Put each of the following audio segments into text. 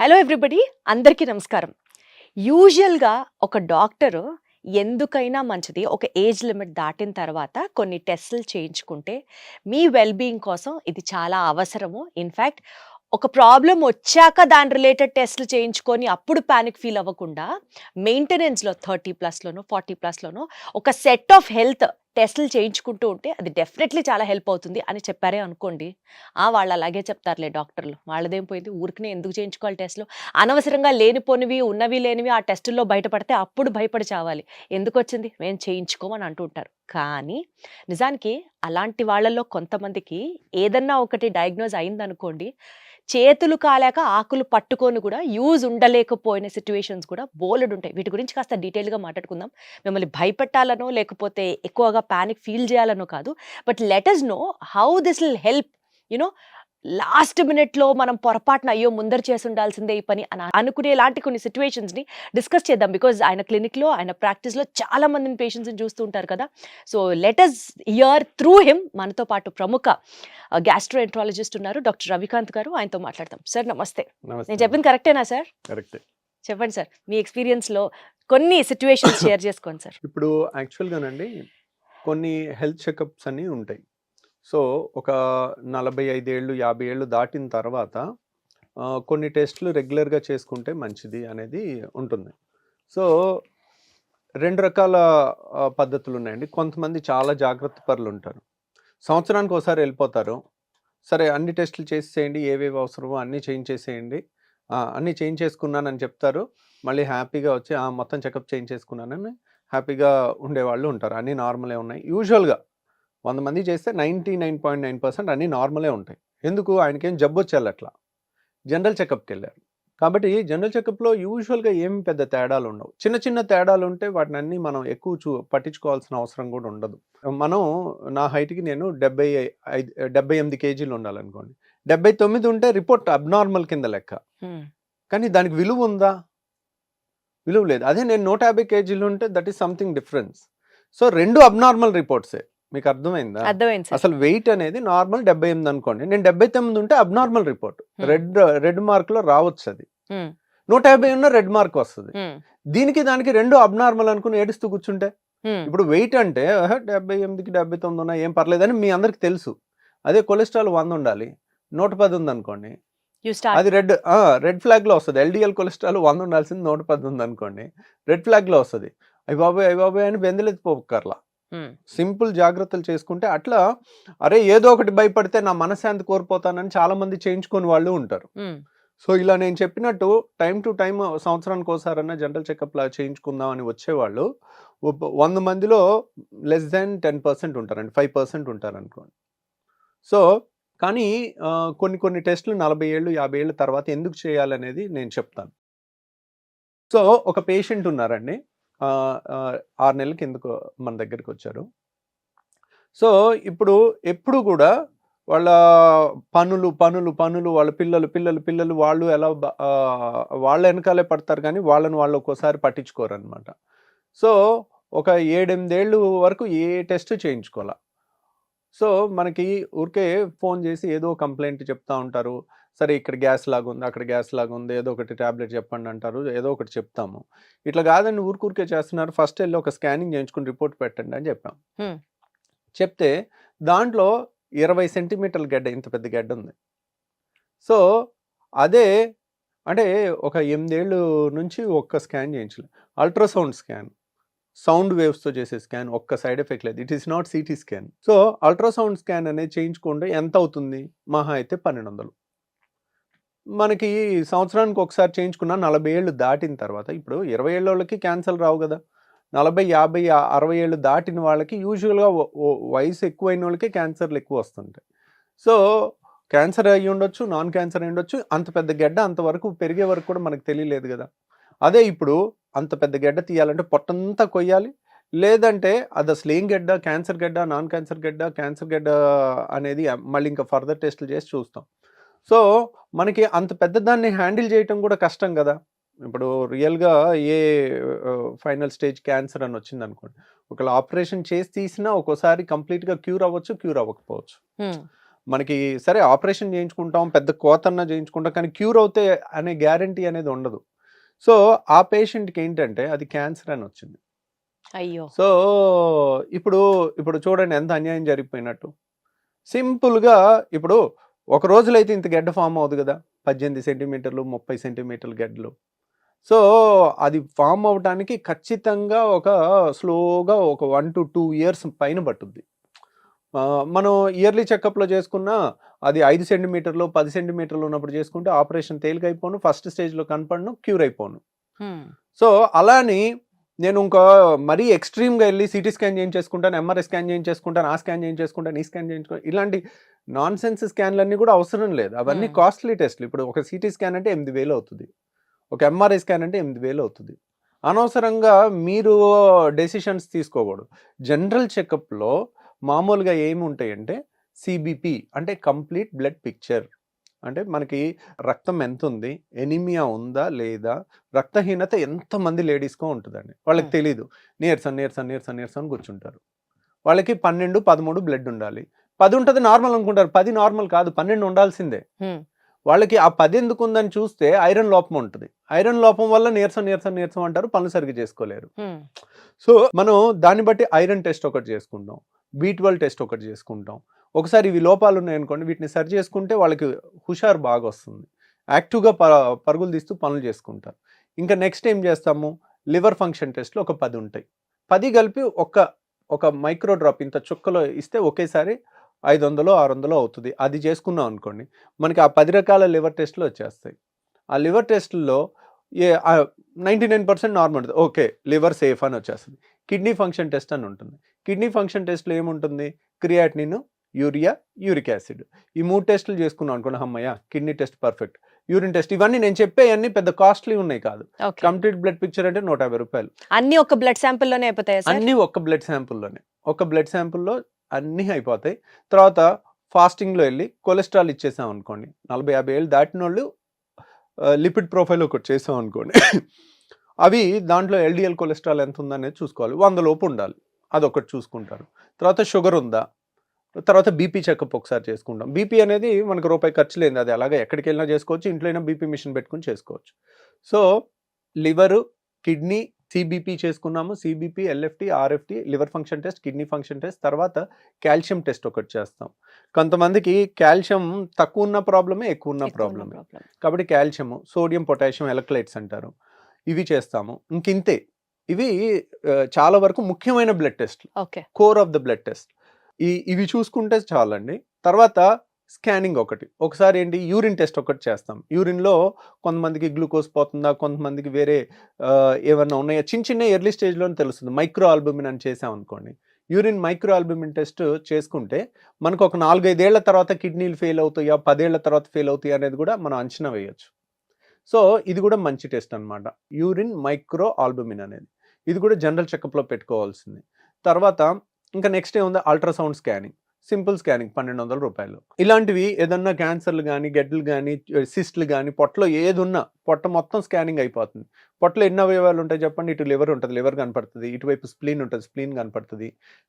Hello everybody, అందరికీ నమస్కారం. యూజువల్గా ఒక డాక్టరు ఎందుకైనా మంచిది ఒక ఏజ్ లిమిట్ దాటిన తర్వాత కొన్ని టెస్టులు చేయించుకుంటే మీ వెల్బీయింగ్ కోసం ఇది చాలా అవసరము. ఇన్ఫ్యాక్ట్ ఒక ప్రాబ్లం వచ్చాక దాని రిలేటెడ్ టెస్టులు చేయించుకొని అప్పుడు ప్యానిక్ ఫీల్ అవ్వకుండా మెయింటెనెన్స్లో 30+లోనో 40+లోనో ఒక సెట్ ఆఫ్ హెల్త్ టెస్టులు చేయించుకుంటూ ఉంటే అది డెఫినెట్లీ చాలా హెల్ప్ అవుతుంది అని చెప్పారే అనుకోండి. వాళ్ళు అలాగే చెప్తారులే డాక్టర్లు, వాళ్ళదేం పోయింది, ఊరికనే ఎందుకు చేయించుకోవాలి టెస్టులు, అనవసరంగా లేనిపోనివి ఉన్నవి లేనివి ఆ టెస్టుల్లో బయటపడితే అప్పుడు భయపడి చావాలి, ఎందుకు వచ్చింది మేము చేయించుకోమని అంటూ ఉంటారు. కానీ నిజానికి అలాంటి వాళ్ళల్లో కొంతమందికి ఏదన్నా ఒకటి డయాగ్నోజ్ అయిందనుకోండి, చేతులు కాలాక ఆకులు పట్టుకొని కూడా యూజ్ ఉండలేకపోయిన సిచ్యువేషన్స్ కూడా బోలెడు ఉంటాయి. వీటి గురించి కాస్త డీటెయిల్గా మాట్లాడుకుందాం. మిమ్మల్ని భయపెట్టాలనో లేకపోతే ఎక్కువగా ప్యానిక్ ఫీల్ చేయాలనో కాదు, but let us know how this will help. You know last మినిట్లో మనం పొరపాటున అయ్యో ముందర చేసి ఉండాల్సిందే ఈ పని అని అనుకునేలాంటి కొన్ని సిచ్యువేషన్స్ని డిస్కస్ చేద్దాం. బికాజ్ ఆయన క్లినిక్లో ఆయన ప్రాక్టీస్లో చాలా మందిని పేషెంట్స్ని చూస్తూ ఉంటారు కదా. So let us here through him. మనతో పాటు ప్రముఖ గ్యాస్ట్రోఎంట్రాలజిస్ట్ ఉన్నారు, డాక్టర్ రవికాంత్ గారు. ఆయనతో మాట్లాడతాం. సార్ నమస్తే. నేను చెప్పింది కరెక్టేనా సార్? కరెక్టే. చెప్పండి సార్, మీ ఎక్స్పీరియన్స్లో కొన్ని సిచ్యువేషన్స్ షేర్ చేసుకోండి సార్. ఇప్పుడు యాక్చువల్గానండి కొన్ని హెల్త్ చెకప్స్ అన్నీ ఉంటాయి. సో ఒక 45 ఏళ్ళు 50 ఏళ్ళు దాటిన తర్వాత కొన్ని టెస్టులు రెగ్యులర్గా చేసుకుంటే మంచిది అనేది ఉంటుంది. సో 2 రకాల పద్ధతులు ఉన్నాయండి. కొంతమంది చాలా జాగ్రత్త పరులు ఉంటారు, సంవత్సరానికి ఒకసారి వెళ్ళిపోతారు, సరే అన్ని టెస్టులు చేసేయండి, ఏవేవి అవసరమో అన్నీ చేయించేసేయండి, అన్నీ చేయించేసుకున్నానని చెప్తారు, మళ్ళీ హ్యాపీగా వచ్చి మొత్తం చెకప్ చేయించేసుకున్నానని హ్యాపీగా ఉండేవాళ్ళు ఉంటారు. అన్నీ నార్మలే ఉన్నాయి. యూజువల్గా 100 మంది చేస్తే 99.9% అన్నీ నార్మలే ఉంటాయి. ఎందుకు? ఆయనకేం జబ్బు వచ్చేయాలి, అట్లా జనరల్ చెకప్కి వెళ్ళారు కాబట్టి జనరల్ చెకప్లో యూజువల్గా ఏమి పెద్ద తేడాలు ఉండవు. చిన్న చిన్న తేడాలు ఉంటే వాటిని అన్నీ మనం ఎక్కువ పట్టించుకోవాల్సిన అవసరం కూడా ఉండదు. మనం నా హైట్కి నేను 78 కేజీలు ఉండాలనుకోండి, 79 ఉంటే రిపోర్ట్ అబ్నార్మల్ కింద లెక్క. కానీ దానికి విలువ ఉందా? విలువ లేదు. అదే నేను 150 కేజీలు ఉంటే that is something difference. So 2 abnormal రిపోర్ట్సే. మీకు అర్థమైందా? అర్థమైంది. అసలు వెయిట్ అనేది నార్మల్ 78 అనుకోండి, నేను 79 ఉంటే అబ్నార్మల్ రిపోర్ట్, రెడ్ మార్క్ లో రావచ్చు. అది 150 ఉన్న రెడ్ మార్క్ వస్తుంది. దీనికి దానికి 2 అబ్నార్మల్ అనుకుని ఏడుస్తూ కూర్చుంటే, ఇప్పుడు వెయిట్ అంటే 78కి 79 ఉన్నా ఏం పర్లేదని మీ అందరికి తెలుసు. అదే కొలెస్ట్రాల్ 100 ఉండాలి, 110 ఉంది అనుకోండి, అది రెడ్ ఫ్లాగ్ లో వస్తుంది. ఎల్డిఎల్ కొలెస్ట్రాల్ 100 ఉండాల్సింది 110 ఉంది అనుకోండి, రెడ్ ఫ్లాగ్ లో వస్తుంది. అయ్యి బాబాయ్ అని బెందలెత్తిపోకర్లా. సింపుల్ జాగ్రత్తలు చేసుకుంటే అట్లా, అరే ఏదో ఒకటి భయపడితే నా మనశ్శాంతి కోల్పోతానని చాలా మంది చేయించుకొని వాళ్ళు ఉంటారు. సో ఇలా నేను చెప్పినట్టు టైం టు టైం సంవత్సరానికి ఒకసారన్నా జనరల్ చెకప్ లా చేయించుకుందాం అని వచ్చేవాళ్ళు 100 మందిలో లెస్ దాన్ 10% ఉంటారండి, 5% ఉంటారు అనుకోండి. సో కానీ కొన్ని టెస్టులు 40 ఏళ్ళు 50 ఏళ్ళ తర్వాత ఎందుకు చేయాలనేది నేను చెప్తాను. సో ఒక పేషెంట్ ఉన్నారండి, 6 నెలల కిందకు మన దగ్గరికి వచ్చారు. సో ఇప్పుడు ఎప్పుడు కూడా వాళ్ళ పనులు వాళ్ళ పిల్లలు వాళ్ళు ఎలా వాళ్ళ వెనకాలే పడతారు, కానీ వాళ్ళని వాళ్ళు ఒక్కోసారి పట్టించుకోరు అనమాట. సో ఒక 7-8 ఏళ్ళు వరకు ఏ టెస్ట్ చేయించుకోవాలా. సో మనకి ఊరికే ఫోన్ చేసి ఏదో కంప్లైంట్ చెప్తా ఉంటారు. సరే ఇక్కడ గ్యాస్ లాగా ఉంది, అక్కడ గ్యాస్ లాగా ఉంది, ఏదో ఒకటి ట్యాబ్లెట్ చెప్పండి అంటారు, ఏదో ఒకటి చెప్తాము. ఇట్లా కాదండి ఊరికే చేస్తున్నారు, ఫస్ట్ వెళ్ళి ఒక స్కానింగ్ చేయించుకుని రిపోర్ట్ పెట్టండి అని చెప్పాం. చెప్తే దాంట్లో 20 సెంటీమీటర్ల గడ్డ, ఇంత పెద్ద గడ్డ ఉంది. సో అదే అంటే ఒక 8 ఏళ్ళు నుంచి ఒక్క స్కాన్ చేయించలేదు. అల్ట్రాసౌండ్ స్కాన్, సౌండ్ వేవ్స్తో చేసే స్కాన్, ఒక్క సైడ్ ఎఫెక్ట్ లేదు. It is not CT scan. So ultrasound scan అనేది చేయించుకుంటే ఎంత అవుతుంది? మహా అయితే 1200. మనకి సంవత్సరానికి ఒకసారి చేయించుకున్న 40 ఏళ్ళు దాటిన తర్వాత, ఇప్పుడు 20 ఏళ్ళ వాళ్ళకి క్యాన్సర్ రావు కదా, 40, 50, 60 ఏళ్ళు దాటిన వాళ్ళకి యూజువల్గా వయసు ఎక్కువైన వాళ్ళకి క్యాన్సర్లు ఎక్కువ వస్తుంటాయి. సో క్యాన్సర్ అయ్యి ఉండొచ్చు, నాన్ క్యాన్సర్ అయ్యి ఉండొచ్చు. అంత పెద్ద గడ్డ అంతవరకు పెరిగే వరకు కూడా మనకు తెలియలేదు కదా. అదే ఇప్పుడు అంత పెద్ద గడ్డ తీయాలంటే పొట్టంతా కొయ్యాలి, లేదంటే అది అసలు ఏం గడ్డ, క్యాన్సర్ గడ్డ, నాన్ క్యాన్సర్ గడ్డ, క్యాన్సర్ గడ్డ అనేది మళ్ళీ ఇంకా ఫర్దర్ టెస్టులు చేసి చూస్తాం. సో మనకి అంత పెద్ద దాన్ని హ్యాండిల్ చేయటం కూడా కష్టం కదా. ఇప్పుడు రియల్గా ఏ ఫైనల్ స్టేజ్ క్యాన్సర్ అని వచ్చింది అనుకోండి, ఒకవేళ ఆపరేషన్ చేసి తీసినా ఒక్కోసారి కంప్లీట్గా క్యూర్ అవ్వచ్చు, క్యూర్ అవ్వకపోవచ్చు. మనకి సరే ఆపరేషన్ చేయించుకుంటాం, పెద్ద కోతన్నా చేయించుకుంటాం, కానీ క్యూర్ అవుతే అనే గ్యారంటీ అనేది ఉండదు. సో ఆ పేషెంట్కి ఏంటంటే అది క్యాన్సర్ అని వచ్చింది. అయ్యో! సో ఇప్పుడు చూడండి ఎంత అన్యాయం జరిగిపోయినట్టు. సింపుల్గా ఇప్పుడు ఒక రోజులో అయితే ఇంత గడ్డ ఫామ్ అవుతుంది కదా, 18 సెంటీమీటర్లు 30 సెంటీమీటర్ల గడ్డలు. సో అది ఫామ్ అవడానికి ఖచ్చితంగా స్లోగా ఒక 1 to 2 years పైన పట్టుద్ది. మనం ఇయర్లీ చెకప్లో చేసుకున్న అది 5 సెంటీమీటర్లు 10 సెంటీమీటర్లు ఉన్నప్పుడు చేసుకుంటే ఆపరేషన్ తేలికైపోను, ఫస్ట్ స్టేజ్లో కనపడను, క్యూర్ అయిపోను. సో అలాని నేను ఇంకా మరీ ఎక్స్ట్రీమ్గా వెళ్ళి సిటీ స్కాన్ చేయించేసుకుంటాను, ఎంఆర్ఐ స్కాన్ చేయించేసుకుంటాను, ఆ స్కాన్ చేయించేసుకుంటాను, ఈ స్కాన్ చేయించుకుంటాను, ఇలాంటి నాన్ సెన్స్ స్కాన్లన్నీ కూడా అవసరం లేదు. అవన్నీ కాస్ట్లీ టెస్ట్లు. ఇప్పుడు ఒక సిటీ స్కాన్ అంటే 8,000 అవుతుంది, ఒక ఎంఆర్ఐ స్కాన్ అంటే 8,000 అవుతుంది. అనవసరంగా మీరు డెసిషన్స్ తీసుకోకూడదు. జనరల్ చెకప్లో మామూలుగా ఏమి ఉంటాయంటే సిబిపి అంటే కంప్లీట్ బ్లడ్ పిక్చర్, అంటే మనకి రక్తం ఎంత ఉంది, ఎనిమియా ఉందా లేదా, రక్తహీనత ఎంతమంది లేడీస్కో ఉంటుందండి. వాళ్ళకి తెలీదు, నీరసం నీరసం నీరసం నీరసం అని కూర్చుంటారు. వాళ్ళకి 12, 13 బ్లడ్ ఉండాలి. 10 ఉంటుంది నార్మల్ అనుకుంటారు, 10 నార్మల్ కాదు, 12 ఉండాల్సిందే. వాళ్ళకి ఆ 10 ఎందుకు ఉందని చూస్తే ఐరన్ లోపం ఉంటుంది. ఐరన్ లోపం వల్ల నీరసం నీరసం నీరసం అంటారు, పనులు సరిగ్గా చేసుకోలేరు. సో మనం దాన్ని బట్టి ఐరన్ టెస్ట్ ఒకటి చేసుకుంటాం, B12 టెస్ట్ ఒకటి చేసుకుంటాం. ఒకసారి ఇవి లోపాలు ఉన్నాయనుకోండి, వీటిని సరి చేసుకుంటే వాళ్ళకి హుషారు బాగా వస్తుంది, యాక్టివ్గా పరుగులు తీస్తూ పనులు చేసుకుంటారు. ఇంకా నెక్స్ట్ ఏం చేస్తాము, లివర్ ఫంక్షన్ టెస్ట్లు ఒక 10 ఉంటాయి. 10 కలిపి ఒక మైక్రో డ్రాప్ ఇంత చుక్కలో ఇస్తే ఒకేసారి 500 600 అవుతుంది. అది చేసుకున్నాం అనుకోండి, మనకి ఆ 10 రకాల లివర్ టెస్ట్లు వచ్చేస్తాయి. ఆ లివర్ టెస్ట్లో 99% నార్మల్ ఉంటుంది, ఓకే లివర్ సేఫ్ అని వచ్చేస్తుంది. కిడ్నీ ఫంక్షన్ టెస్ట్ అని ఉంటుంది. కిడ్నీ ఫంక్షన్ టెస్ట్లో ఏముంటుంది, క్రియాటినిన్, యూరియా, యూరిక్ యాసిడ్, ఈ 3 టెస్టులు చేసుకున్నాం అనుకోండి, అమ్మయ్య kidney test perfect. Urine test, ఇవన్నీ నేను చెప్పేవన్నీ పెద్ద కాస్ట్లీ ఉన్నాయి కాదు. కంప్లీట్ బ్లడ్ పిక్చర్ అంటే 150 రూపాయలు. అన్ని ఒక బ్లడ్ శాంపుల్లోనే అయిపోతాయి, అన్ని ఒక బ్లడ్ శాంపుల్లోనే, ఒక బ్లడ్ శాంపుల్లో అన్నీ అయిపోతాయి. తర్వాత ఫాస్టింగ్లో వెళ్ళి కొలెస్ట్రాల్ ఇచ్చేసాం అనుకోండి, 40-50 ఏళ్ళు దాటిన వాళ్ళు లిపిడ్ ప్రొఫైల్ ఒకటి చేసాం అనుకోండి, అవి దాంట్లో LDL కొలెస్ట్రాల్ ఎంత ఉందనేది చూసుకోవాలి, 100 లోపు ఉండాలి, అదొకటి చూసుకుంటారు. తర్వాత షుగర్ ఉందా, తర్వాత బీపీ చెకప్ ఒకసారి చేసుకుంటాం. బీపీ అనేది మనకు రూపాయి ఖర్చు లేదు, అది అలాగే ఎక్కడికి వెళ్ళినా చేసుకోవచ్చు, ఇంట్లో అయినా బీపీ మిషన్ పెట్టుకుని చేసుకోవచ్చు. సో లివరు, కిడ్నీ, సిబిపి చేసుకున్నాము, CBP, LFT, RFT, liver function test, kidney function test. తర్వాత కాల్షియం టెస్ట్ ఒకటి చేస్తాం. కొంతమందికి కాల్షియం తక్కువ ఉన్న ప్రాబ్లమే, ఎక్కువ ఉన్న ప్రాబ్లమే, కాబట్టి కాల్షియము, సోడియం, పొటాషియం ఎలక్ట్రోలైట్స్ అంటారు, ఇవి చేస్తాము. ఇంకింతే. ఇవి చాలా వరకు ముఖ్యమైన blood test, core of the blood test. ఇవి చూసుకుంటే చాలండి. తర్వాత స్కానింగ్ ఒకసారి ఏంటి, యూరిన్ టెస్ట్ ఒకటి చేస్తాం. యూరిన్లో కొంతమందికి గ్లూకోజ్ పోతుందా, కొంతమందికి వేరే ఏమన్నా ఉన్నాయా, చిన్న ఎర్లీ స్టేజ్లోనే తెలుస్తుంది. మైక్రో ఆల్బుమిన్ అని చేసాం అనుకోండి, యూరిన్ మైక్రో ఆల్బుమిన్ టెస్ట్ చేసుకుంటే మనకు ఒక 4-5 ఏళ్ల తర్వాత కిడ్నీలు ఫెయిల్ అవుతాయా, 10 ఏళ్ల తర్వాత ఫెయిల్ అవుతాయా అనేది కూడా మనం అంచనా వేయచ్చు. సో ఇది కూడా మంచి టెస్ట్ అనమాట, యూరిన్ మైక్రో ఆల్బుమిన్ అనేది. ఇది కూడా జనరల్ చెకప్లో పెట్టుకోవాల్సింది. తర్వాత ఇంకా నెక్స్ట్ ఏముంది, అల్ట్రాసౌండ్ స్కానింగ్, సింపుల్ స్కానింగ్ 1200 రూపాయలు. ఇలాంటివి ఏదన్నా క్యాన్సర్లు కానీ, గడ్డలు కానీ, సిస్ట్లు కానీ, పొట్టలో ఏది ఉన్నా పొట్ట మొత్తం స్కానింగ్ అయిపోతుంది. పొట్టలో ఎన్ని అవయవాలు ఉంటాయి చెప్పండి, ఇటు లివర్ ఉంటుంది, లివర్ కనపడుతుంది, ఇటువైపు స్ప్లీన్ ఉంటుంది, స్ప్లీన్ కనపడుతుంది.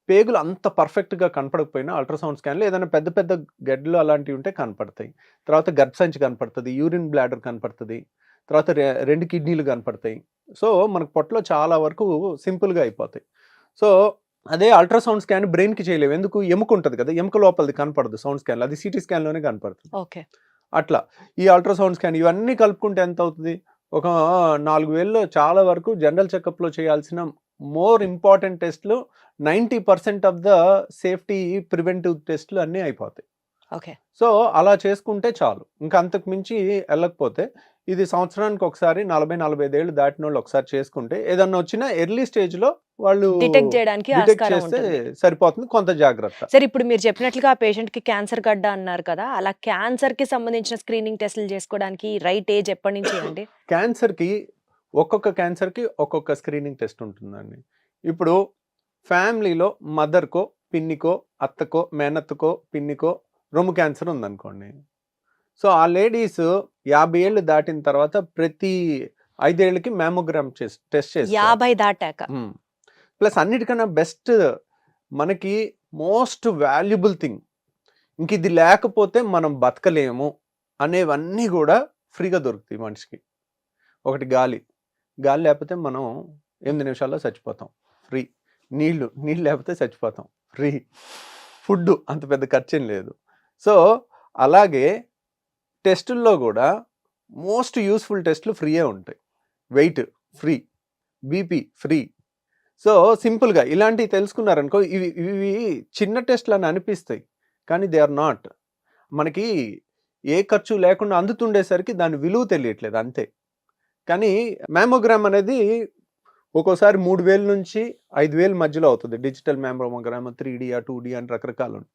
పేగులు అంత పర్ఫెక్ట్గా కనపడకపోయినా అల్ట్రాసౌండ్ స్కాన్లో ఏదైనా పెద్ద పెద్ద గడ్డలు అలాంటివి ఉంటే కనపడతాయి. తర్వాత గర్భసంచి కనపడుతుంది, యూరిన్ బ్లాడర్ కనపడుతుంది, తర్వాత 2 కిడ్నీలు కనపడతాయి. సో మనకు పొట్టలో చాలా వరకు సింపుల్గా అయిపోతాయి. సో అదే అల్ట్రాసౌండ్ స్కాన్ బ్రెయిన్కి చేయలేము, ఎందుకు, ఎముక ఉంటుంది కదా, ఎముక లోపలిది కనపడదు సౌండ్ స్కాన్లో, అది సిటీ స్కాన్లోనే కనపడుతుంది. అట్లా ఈ అల్ట్రాసౌండ్ స్కాన్ ఇవన్నీ కలుపుకుంటే ఎంత అవుతుంది, ఒక 4,000లో చాలా వరకు జనరల్ చెకప్లో చేయాల్సిన మోర్ ఇంపార్టెంట్ టెస్ట్లు 90% ఆఫ్ ద సేఫ్టీ ప్రివెంటివ్ టెస్ట్లు అన్నీ అయిపోతాయి. సో అలా చేసుకుంటే చాలు, ఇంకా అంతకు మించి వెళ్ళకపోతే ఇది సంవత్సరానికి ఒకసారి 40-45 ఏళ్ళు దాటిన వాళ్ళు ఒకసారి చేసుకుంటే ఏదన్నా వచ్చినా ఎర్లీ స్టేజ్ లో వాళ్ళు డిటెక్ట్ చేయడానికి చేస్తే సరిపోతుంది, కొంత జాగ్రత్త. సరే, ఇప్పుడు మీరు చెప్పినట్లుగా ఆ పేషెంట్ కి క్యాన్సర్ గడ్డ అన్నారు కదా, అలా క్యాన్సర్ కి సంబంధించిన స్క్రీనింగ్ టెస్టులు చేసుకోవడానికి రైట్ ఏజ్ ఎప్పటి నుంచి అండి? ఒక్కొక్క క్యాన్సర్ కి ఒక్కొక్క స్క్రీనింగ్ టెస్ట్ ఉంటుందండి. ఇప్పుడు ఫ్యామిలీలో మదర్కో, పిన్నికో, అత్తకో, మేనత్తకో, పిన్నికో రొమ్ము క్యాన్సర్ ఉందనుకోండి, సో ఆ లేడీస్ 50 ఏళ్ళు దాటిన తర్వాత ప్రతి 5 ఏళ్ళకి మ్యామోగ్రామ్ టెస్ట్ చేస్తారు. 50 దాటాక. ప్లస్ అన్నిటికన్నా బెస్ట్, మనకి మోస్ట్ వాల్యుబుల్ థింగ్, ఇంక ఇది లేకపోతే మనం బతకలేము అనేవన్నీ కూడా ఫ్రీగా దొరుకుతాయి మనిషికి. ఒకటి గాలి లేకపోతే మనం 8 నిమిషాల్లో చచ్చిపోతాం, ఫ్రీ. నీళ్లు లేకపోతే చచ్చిపోతాం, ఫ్రీ. ఫుడ్ అంత పెద్ద ఖర్చేం లేదు. సో అలాగే టెస్టుల్లో కూడా మోస్ట్ యూస్ఫుల్ టెస్టులు ఫ్రీయే ఉంటాయి. Weight free, BP free. So సింపుల్గా ఇలాంటివి తెలుసుకున్నారనుకో, ఇవి చిన్న టెస్ట్లు అని అనిపిస్తాయి, కానీ దే ఆర్ నాట్. మనకి ఏ ఖర్చు లేకుండా అందుతుండేసరికి దాని విలువ తెలియట్లేదు అంతే. కానీ మ్యామోగ్రామ్ అనేది ఒక్కోసారి 3,000 నుంచి 5,000 మధ్యలో అవుతుంది. డిజిటల్ మ్యామోగ్రామ్ 3D 2D అని రకరకాలు ఉన్నాయి.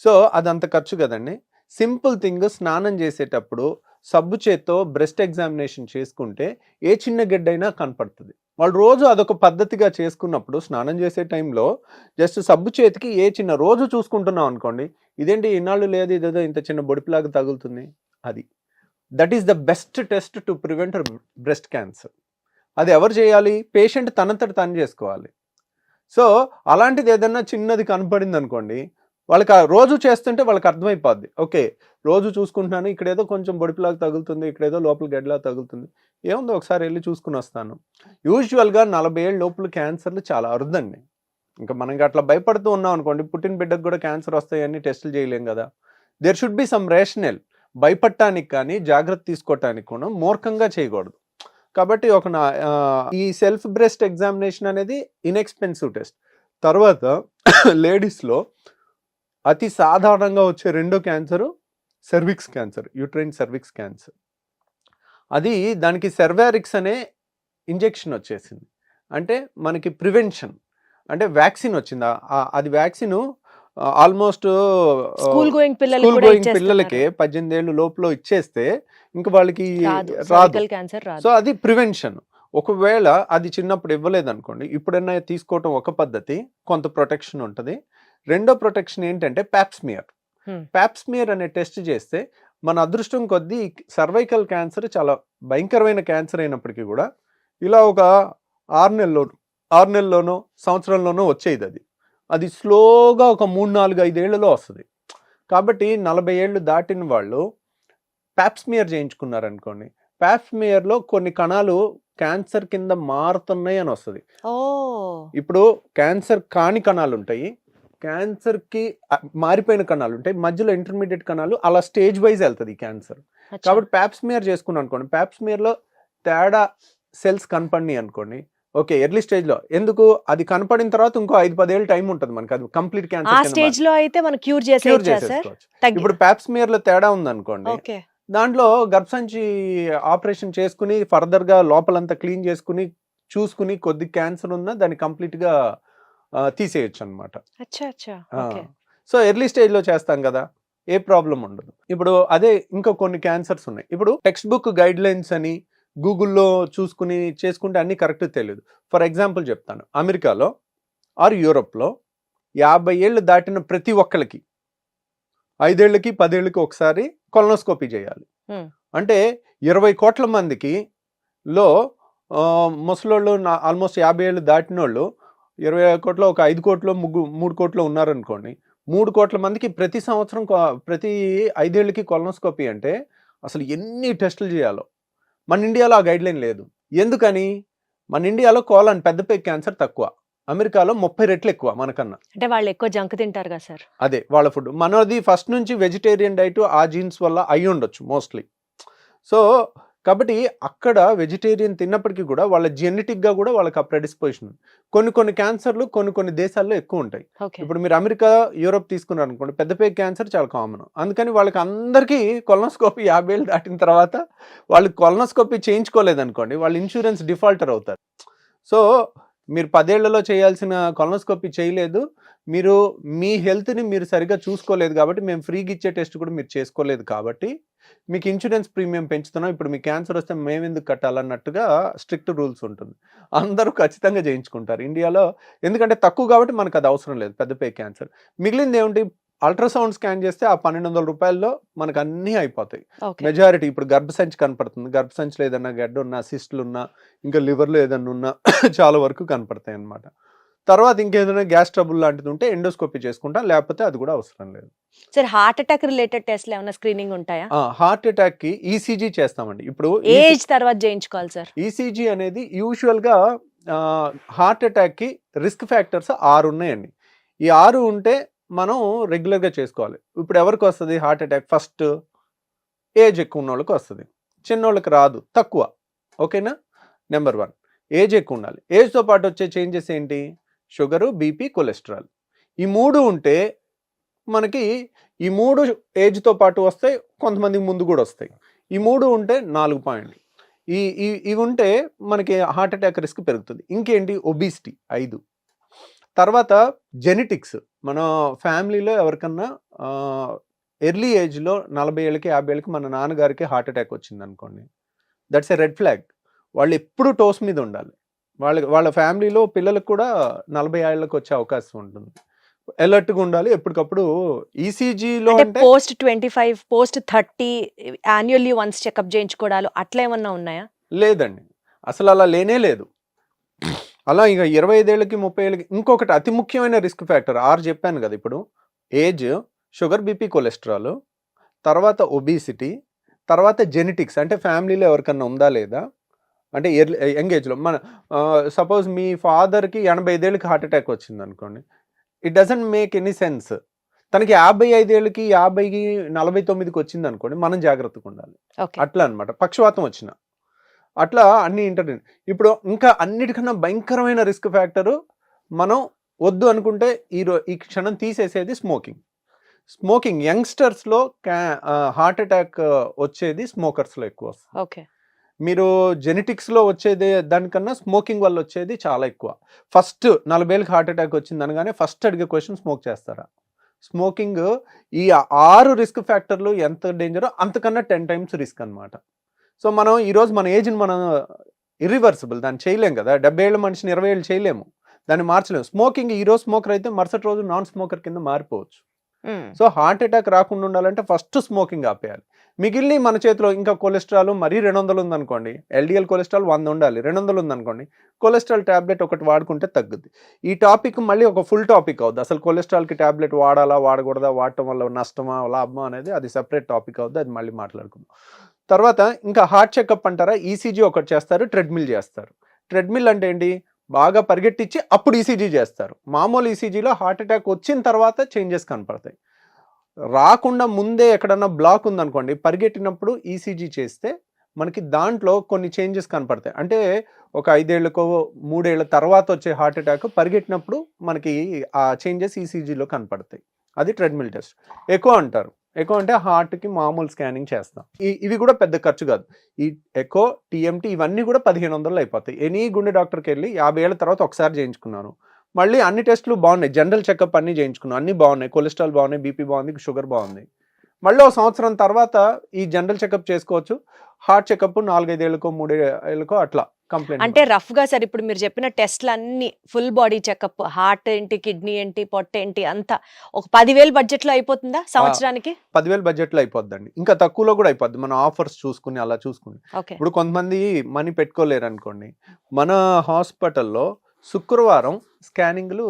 సో అదంత ఖర్చు కదండి. సింపుల్ థింగ్, స్నానం చేసేటప్పుడు సబ్బు చేత్తో బ్రెస్ట్ ఎగ్జామినేషన్ చేసుకుంటే ఏ చిన్న గెడ్డైనా కనపడుతుంది. వాళ్ళు రోజు అదొక పద్ధతిగా చేసుకున్నప్పుడు స్నానం చేసే టైంలో జస్ట్ సబ్బు చేతికి ఏ చిన్న రోజు చూసుకుంటున్నాం అనుకోండి, ఇదేంటి ఇన్నాళ్ళు లేదు, ఇదేదో ఇంత చిన్న బొడిపిలాగా తగులుతుంది, అది that is the best test to prevent breast cancer. అది ఎవరు చేయాలి? పేషెంట్ తనంతట తను చేసుకోవాలి. సో అలాంటిది ఏదన్నా చిన్నది కనపడింది అనుకోండి, వాళ్ళకి రోజు చేస్తుంటే వాళ్ళకి అర్థమైపోద్ది, ఓకే రోజు చూసుకుంటున్నాను, ఇక్కడేదో కొంచెం బొడిపిలాగా తగులుతుంది, ఇక్కడేదో లోపల గడ్డలా తగులుతుంది, ఏముందో ఒకసారి వెళ్ళి చూసుకుని వస్తాను. యూజువల్గా 40 ఏళ్ళ లోపల క్యాన్సర్లు చాలా అరుదండి. ఇంకా మనం అట్లా భయపడుతూ ఉన్నాం అనుకోండి, పుట్టిన బిడ్డకు కూడా క్యాన్సర్ వస్తాయని టెస్టులు చేయలేం కదా. There should be some rational. భయపడటానికి కానీ జాగ్రత్త తీసుకోవటానికి కూడా మూర్ఖంగా చేయకూడదు. కాబట్టి ఈ సెల్ఫ్ బ్రెస్ట్ ఎగ్జామినేషన్ అనేది ఇన్ఎక్స్పెన్సివ్ టెస్ట్. తర్వాత లేడీస్లో అతి సాధారణంగా వచ్చే రెండో cancer cervix cancer, uterine cervix cancer. అది దానికి సెర్వారిక్స్ అనే ఇంజెక్షన్ వచ్చేసింది. అంటే మనకి ప్రివెన్షన్, అంటే వ్యాక్సిన్ వచ్చింది. అది వ్యాక్సిన్ ఆల్మోస్ట్ స్కూల్ గోయింగ్ పిల్లలకి 18 ఏళ్ళు లోపల ఇచ్చేస్తే ఇంకా వాళ్ళకి రాదు. సో అది ప్రివెన్షన్. ఒకవేళ అది చిన్నప్పుడు ఇవ్వలేదు అనుకోండి, ఇప్పుడైనా తీసుకోవటం ఒక పద్ధతి, కొంత ప్రొటెక్షన్ ఉంటుంది. రెండో ప్రొటెక్షన్ ఏంటంటే ప్యాప్స్మియర్. ప్యాప్స్మియర్ అనే టెస్ట్ చేస్తే మన అదృష్టం కొద్దీ సర్వైకల్ క్యాన్సర్ చాలా భయంకరమైన క్యాన్సర్ అయినప్పటికీ కూడా ఇలా ఒక 6 నెలల్లోనో సంవత్సరంలోనో వచ్చేది. అది స్లోగా ఒక 3, 4, 5 ఏళ్లలో వస్తుంది. కాబట్టి 40 ఏళ్ళు దాటిన వాళ్ళు ప్యాప్స్మియర్ చేయించుకున్నారనుకోండి, ప్యాప్స్మియర్లో కొన్ని కణాలు క్యాన్సర్ కింద మారుతున్నాయి అని వస్తుంది. ఇప్పుడు క్యాన్సర్ కాని కణాలు ఉంటాయి, క్యాన్సర్కి మారిపోయిన కణాలు ఉంటాయి, మధ్యలో ఇంటర్మీడియట్ కణాలు, అలా స్టేజ్ వైజ్ వెళ్తుంది క్యాన్సర్. కాబట్టి ప్యాప్స్మియర్ చేసుకున్నాం అనుకోండి, ప్యాప్స్మియర్లో తేడా సెల్స్ కనపడినాయి అనుకోండి, ఓకే ఎర్లీ స్టేజ్ లో. ఎందుకు? అది కనపడిన తర్వాత ఇంకో 5-10 ఏళ్ళు టైం ఉంటుంది మనకి, అది కంప్లీట్ క్యాన్సర్ స్టేజ్ లో అయితే మనం క్యూర్ చేసేసుకోవచ్చు. ఇప్పుడు ప్యాప్స్మియర్ లో తేడా ఉంది అనుకోండి, దాంట్లో గర్భసంచి ఆపరేషన్ చేసుకుని ఫర్దర్ గా లోపలంతా క్లీన్ చేసుకుని చూసుకుని కొద్ది క్యాన్సర్ ఉన్నా దాన్ని కంప్లీట్ గా తీసేయచ్చు అనమాట. సో ఎర్లీ స్టేజ్ లో చేస్తాం కదా, ఏ ప్రాబ్లం ఉండదు. ఇప్పుడు అదే ఇంకా కొన్ని క్యాన్సర్స్ ఉన్నాయి. ఇప్పుడు టెక్స్ట్ బుక్ గైడ్ లైన్స్ అని గూగుల్లో చూసుకుని చేసుకుంటే అన్ని కరెక్ట్ తెలియదు. ఫర్ ఎగ్జాంపుల్ చెప్తాను, అమెరికాలో ఆర్ యూరోప్లో 50 ఏళ్ళు దాటిన ప్రతి ఒక్కరికి 5 ఏళ్ళకి 10 ఏళ్ళకి ఒకసారి కొలనోస్కోపీ చేయాలి. అంటే 20 కోట్ల మందికి లో ముసలోళ్ళు ఆల్మోస్ట్ 50 ఏళ్ళు దాటిన వాళ్ళు 20 కోట్లో ఒక 5 కోట్లో 3 కోట్లో ఉన్నారనుకోండి, 3 కోట్ల మందికి ప్రతి సంవత్సరం ప్రతి 5 ఏళ్ళకి కొలనోస్కోపీ అంటే అసలు ఎన్ని టెస్టులు చేయాలో. మన ఇండియాలో ఆ గైడ్ లైన్ లేదు. ఎందుకని? మన ఇండియాలో కోలన్ పెద్దపై క్యాన్సర్ తక్కువ, అమెరికాలో 30 రెట్లు ఎక్కువ మనకన్నా. అంటే వాళ్ళు ఎక్కువ జంక్ తింటారు కదా సార్. అదే వాళ్ళ ఫుడ్. మనది ఫస్ట్ నుంచి వెజిటేరియన్ డైట్, ఆ జీన్స్ వల్ల అయి ఉండొచ్చు మోస్ట్లీ. సో కాబట్టి అక్కడ వెజిటేరియన్ తిన్నప్పటికీ కూడా వాళ్ళ జెనెటిక్ గా కూడా వాళ్ళకి ఆ ప్రెడిస్పోజిషన్ ఉంది. కొన్ని క్యాన్సర్లు కొన్ని దేశాల్లో ఎక్కువ ఉంటాయి. ఇప్పుడు మీరు అమెరికా, యూరోప్ తీసుకున్నారు అనుకోండి, పెద్దపై క్యాన్సర్ చాలా కామన్. అందుకని వాళ్ళకి అందరికీ కొలనోస్కోపీ 50 ఏళ్ళు దాటిన తర్వాత వాళ్ళు కొలనోస్కోపీ చేయించుకోలేదనుకోండి, వాళ్ళు ఇన్సూరెన్స్ డిఫాల్టర్ అవుతారు. సో మీరు 10 ఏళ్లలో చేయాల్సిన కొలనోస్కోపీ చేయలేదు, మీరు మీ హెల్త్ని మీరు సరిగ్గా చూసుకోలేదు కాబట్టి, మేము ఫ్రీగా ఇచ్చే టెస్ట్ కూడా మీరు చేసుకోలేదు కాబట్టి మీకు ఇన్సూరెన్స్ ప్రీమియం పెంచుతున్నాం, ఇప్పుడు మీకు క్యాన్సర్ వస్తే మేము ఎందుకు కట్టాలన్నట్టుగా స్ట్రిక్ట్ రూల్స్ ఉంటుంది. అందరూ ఖచ్చితంగా చేయించుకుంటారు ఇండియాలో, ఎందుకంటే తక్కువ కాబట్టి మనకు అది అవసరం లేదు పెద్దపై క్యాన్సర్. మిగిలింది ఏమిటి? అల్ట్రాసౌండ్ స్కాన్ చేస్తే ఆ 1200 రూపాయల్లో మనకు అన్నీ అయిపోతాయి. మెజారిటీ ఇప్పుడు గర్భసంచి కనపడుతుంది, గర్భసంచిలో ఏదన్నా గడ్డ ఉన్నా, సిస్టులు ఉన్నా, ఇంకా లివర్లో ఏదన్నా ఉన్నా చాలా వరకు కనపడతాయి అన్నమాట. తర్వాత ఇంకేదైనా గ్యాస్ ట్రబుల్ లాంటిది ఉంటే ఎండోస్కోపీ చేసుకుంటాం, లేకపోతే అది కూడా అవసరం లేదు. సార్ హార్ట్ అటాక్ రిలేటెడ్ టెస్ట్లు ఏమైనా స్క్రీనింగ్ ఉంటాయా? హార్ట్ అటాక్ కి ఈసీజీ చేస్తామండి. ఇప్పుడు ఏజ్ తర్వాత చేయించుకోవాలి సార్? ఈసీజీ అనేది యూజువల్ గా హార్ట్ అటాక్ కి రిస్క్ ఫ్యాక్టర్స్ 6 ఉన్నాయండి. ఈ 6 ఉంటే మనం రెగ్యులర్ గా చేసుకోవాలి. ఇప్పుడు ఎవరికి వస్తుంది హార్ట్ అటాక్? ఫస్ట్ ఏజ్ ఎక్కువ ఉన్న వాళ్ళకి వస్తుంది, చిన్నోళ్ళకి రాదు, తక్కువ. ఓకేనా? నెంబర్ 1 ఏజ్ ఎక్కువ ఉండాలి. ఏజ్తో పాటు వచ్చే చేంజెస్ ఏంటి? Sugar, BP, cholesterol. ఈ 3 ఉంటే మనకి ఈ 3 ఏజ్తో పాటు వస్తాయి, కొంతమందికి ముందు కూడా వస్తాయి. ఈ 3 ఉంటే 4 పాయింట్లు. ఇవి ఉంటే మనకి హార్ట్ అటాక్ రిస్క్ పెరుగుతుంది. ఇంకేంటి? ఒబిసిటీ 5. తర్వాత జెనెటిక్స్. మన ఫ్యామిలీలో ఎవరికన్నా ఎర్లీ ఏజ్లో 40 ఏళ్ళకి 50 ఏళ్ళకి మన నాన్నగారికి హార్ట్ అటాక్ వచ్చింది అనుకోండి, దట్స్ ఎ రెడ్ ఫ్లాగ్. వాళ్ళు ఎప్పుడు టోస్ మీద ఉండాలి. వాళ్ళ ఫ్యామిలీలో పిల్లలకు కూడా 40 ఏళ్ళకి వచ్చే అవకాశం ఉంటుంది. అలర్ట్గా ఉండాలి ఎప్పటికప్పుడు. ఈసీజీలో అంటే post 25, post 30 annually once checkup చేయించుకోవడాలు అట్లా ఏమన్నా ఉన్నాయా? లేదండి, అసలు అలా లేనే లేదు. అలా ఇక 25 ఏళ్ళకి 30 ఏళ్ళకి. ఇంకొకటి అతి ముఖ్యమైన రిస్క్ ఫ్యాక్టర్ 6 చెప్పాను కదా ఇప్పుడు. ఏజ్, షుగర్, బీపీ, కొలెస్ట్రాల్, తర్వాత ఒబిసిటీ, తర్వాత జెనెటిక్స్ అంటే ఫ్యామిలీలో ఎవరికన్నా ఉందా లేదా, అంటే యంగ్ ఏజ్లో. మన సపోజ్ మీ ఫాదర్కి 85 ఏళ్ళకి హార్ట్ అటాక్ వచ్చింది అనుకోండి, it doesn't make any sense. తనకి 55 ఏళ్ళకి 50కి 49కి వచ్చింది అనుకోండి, మనం జాగ్రత్తగా ఉండాలి. అట్లా అనమాట. పక్షవాతం వచ్చిన అట్లా అన్ని ఇప్పుడు ఇంకా అన్నిటికన్నా భయంకరమైన రిస్క్ ఫ్యాక్టరు మనం వద్దు అనుకుంటే ఈ క్షణం తీసేసేది స్మోకింగ్. యంగ్స్టర్స్లో హార్ట్ అటాక్ వచ్చేది స్మోకర్స్లో ఎక్కువ వస్తుంది. ఓకే. మీరు జెనెటిక్స్లో వచ్చేది దానికన్నా స్మోకింగ్ వల్ల వచ్చేది చాలా ఎక్కువ. ఫస్ట్ 40 ఏళ్ళకి హార్ట్ అటాక్ వచ్చింది అనగానే ఫస్ట్ అడిగే క్వశ్చన్ స్మోక్ చేస్తారా? స్మోకింగ్ ఈ 6 రిస్క్ ఫ్యాక్టర్లు ఎంత డేంజరో అంతకన్నా 10 times రిస్క్ అనమాట. సో మనం ఈరోజు మన ఏజ్ని మనం ఇర్రివర్సిబుల్, దాన్ని చేయలేం కదా. 70 ఏళ్ళ మనిషిని 20 ఏళ్ళు చేయలేము, దాన్ని మార్చలేము. స్మోకింగ్ ఈరోజు స్మోకర్ అయితే మరుసటి రోజు నాన్ స్మోకర్ కింద మారిపోవచ్చు. సో హార్ట్ అటాక్ రాకుండా ఉండాలంటే ఫస్ట్ స్మోకింగ్ ఆపేయాలి. మిగిలిన మన చేతిలో. ఇంకా కొలెస్ట్రాల్ మరీ 200 ఉందనుకోండి, ఎల్డిఎల్ కొలెస్ట్రాల్ 100 ఉండాలి, 200 ఉందనుకోండి, కొలెస్ట్రాల్ ట్యాబ్లెట్ ఒకటి వాడుకుంటే తగ్గుద్ది. ఈ టాపిక్ మళ్ళీ ఒక ఫుల్ టాపిక్ అవుద్ది. అసలు కొలెస్ట్రాల్కి ట్యాబ్లెట్ వాడాలా వాడకూడదా, వాడటం వల్ల నష్టమా లాభమా అనేది అది సెపరేట్ టాపిక్ అవుద్ది, అది మళ్ళీ మాట్లాడుకుందాం. తర్వాత ఇంకా హార్ట్ చెకప్ అంటారా, ఈసీజీ ఒకటి చేస్తారు, ట్రెడ్మిల్ చేస్తారు. ట్రెడ్మిల్ అంటే ఏంటి? బాగా పరిగెట్టించి అప్పుడు ఈసీజీ చేస్తారు. మామూలు ఈసీజీలో హార్ట్ అటాక్ వచ్చిన తర్వాత చేంజెస్ కనపడతాయి. రాకుండా ముందే ఎక్కడన్నా బ్లాక్ ఉందనుకోండి, పరిగెట్టినప్పుడు ఈసీజీ చేస్తే మనకి దాంట్లో కొన్ని చేంజెస్ కనపడతాయి. అంటే ఒక 5 ఏళ్ళకో 3 ఏళ్ళ తర్వాత వచ్చే హార్ట్ అటాక్ పరిగెట్టినప్పుడు మనకి ఆ చేంజెస్ ఈసీజీలో కనపడతాయి. అది ట్రెడ్మిల్ టెస్ట్. ఎకో అంటారు. ఎకో అంటే హార్ట్కి మామూలు స్కానింగ్ చేస్తాం. ఇవి కూడా పెద్ద ఖర్చు కాదు. ఈ ఎకో, టీఎంటీ ఇవన్నీ కూడా 1500 అయిపోతాయి. ఎనీ గుండె డాక్టర్కి వెళ్ళి 50 ఏళ్ళ తర్వాత ఒకసారి చేయించుకున్నాను, మళ్ళీ అన్ని టెస్టులు బాగున్నాయి, జనరల్ చెకప్ అన్నీ చేయించుకున్నాను, అన్నీ బాగున్నాయి, కొలెస్ట్రాల్ బాగున్నాయి, బీపీ బాగుంది, షుగర్ బాగుంది, మళ్ళీ 1 సంవత్సరం తర్వాత ఈ జనరల్ చెకప్ చేసుకోవచ్చు. హార్ట్ చెకప్ 4-5 ఏళ్ళకో 3 ఏళ్ళకో అట్లా కంప్లైంట్. అంటే రఫ్ గా సార్ ఇప్పుడు మీరు చెప్పిన టెస్ట్లు అన్ని ఫుల్ బాడీ చెకప్, హార్ట్ ఏంటి, కిడ్నీ ఏంటి, పొట్ట ఏంటి, అంతా ఒక 10,000 బడ్జెట్ లో అయిపోతుందా సంవత్సరానికి? 10,000 బడ్జెట్లో అయిపోద్దండి. ఇంకా తక్కువలో కూడా అయిపోద్ది, మన ఆఫర్స్ చూసుకుని అలా చూసుకుని. ఇప్పుడు కొంతమంది మనీ పెట్టుకోలేరు అనుకోండి, మన హాస్పిటల్లో శుక్రవారం స్కానింగ్లు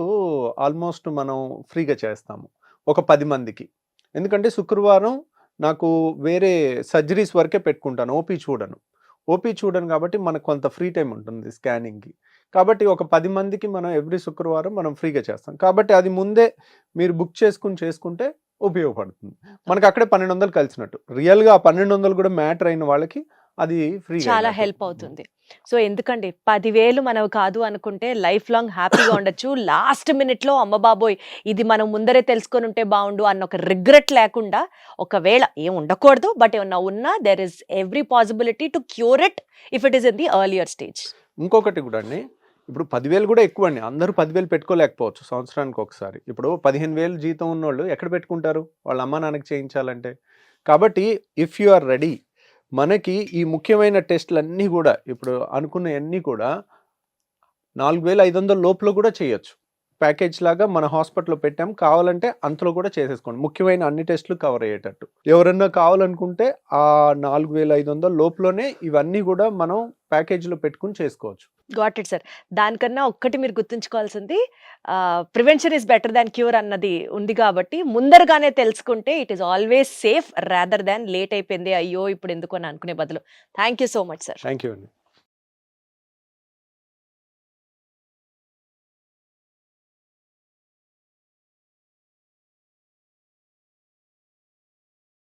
ఆల్మోస్ట్ మనం ఫ్రీగా చేస్తాము ఒక 10 మందికి. ఎందుకంటే శుక్రవారం నాకు వేరే సర్జరీస్ వరకే పెట్టుకుంటాను, ఓపీ చూడను కాబట్టి మనకు కొంత ఫ్రీ టైం ఉంటుంది స్కానింగ్కి. కాబట్టి ఒక 10 మందికి మనం ఎవ్రీ శుక్రవారం మనం ఫ్రీగా చేస్తాం. కాబట్టి అది ముందే మీరు బుక్ చేసుకుంటే ఉపయోగపడుతుంది. మనకు అక్కడే 1200 కలిసినట్టు. రియల్గా ఆ 1200 కూడా మ్యాటర్ అయిన వాళ్ళకి అది ఫ్రీ, చాలా హెల్ప్ అవుతుంది. సో ఎందుకండి 10,000 మనవి కాదు అనుకుంటే లైఫ్ లాంగ్ హ్యాపీగా ఉండొచ్చు. లాస్ట్ మినిట్లో అమ్మ బాబోయ్ ఇది మనం ముందరే తెలుసుకొని ఉంటే బాగుండు అన్న ఒక రిగ్రెట్ లేకుండా, ఒకవేళ ఏం ఉండకూడదు బట్ ఏమన్నా ఉన్నా there is every possibility to cure it if it is in the earlier stage. ఇంకొకటి కూడా అండి, ఇప్పుడు 10,000 కూడా ఎక్కువ అండి. అందరూ 10,000 పెట్టుకోలేకపోవచ్చు సంవత్సరానికి ఒకసారి. ఇప్పుడు 15,000 జీతం ఉన్నోళ్ళు ఎక్కడ పెట్టుకుంటారు వాళ్ళ అమ్మా నాన్నకి చేయించాలంటే? కాబట్టి ఇఫ్ యు ఆర్ రెడీ, మనకి ఈ ముఖ్యమైన టెస్టులు అన్నీ కూడా ఇప్పుడు అనుకున్నవన్నీ కూడా 4,500 లోపల కూడా చేయొచ్చు. ప్యాకేజ్ లాగా మన హాస్పిటల్లో పెట్టాం, కావాలంటే అంతలో కూడా చేసేసుకోండి, ముఖ్యమైన అన్ని టెస్టులు కవర్ అయ్యేటట్టు. ఎవరన్నా కావాలనుకుంటే ఆ 4,500 లోపలనే ఇవన్నీ కూడా మనం ప్యాకేజీలో పెట్టుకుని చేసుకోవచ్చు. Got it sir. దానికన్నా ఒక్కటి మీరు గుర్తుంచుకోవాల్సింది prevention is better than cure అన్నది ఉంది కాబట్టి ముందరగానే తెలుసుకుంటే it is always safe rather than late అయిపోయింది అయ్యో ఇప్పుడు ఎందుకు అని అనుకునే బదులు. Thank you so much sir. Thank you అండి.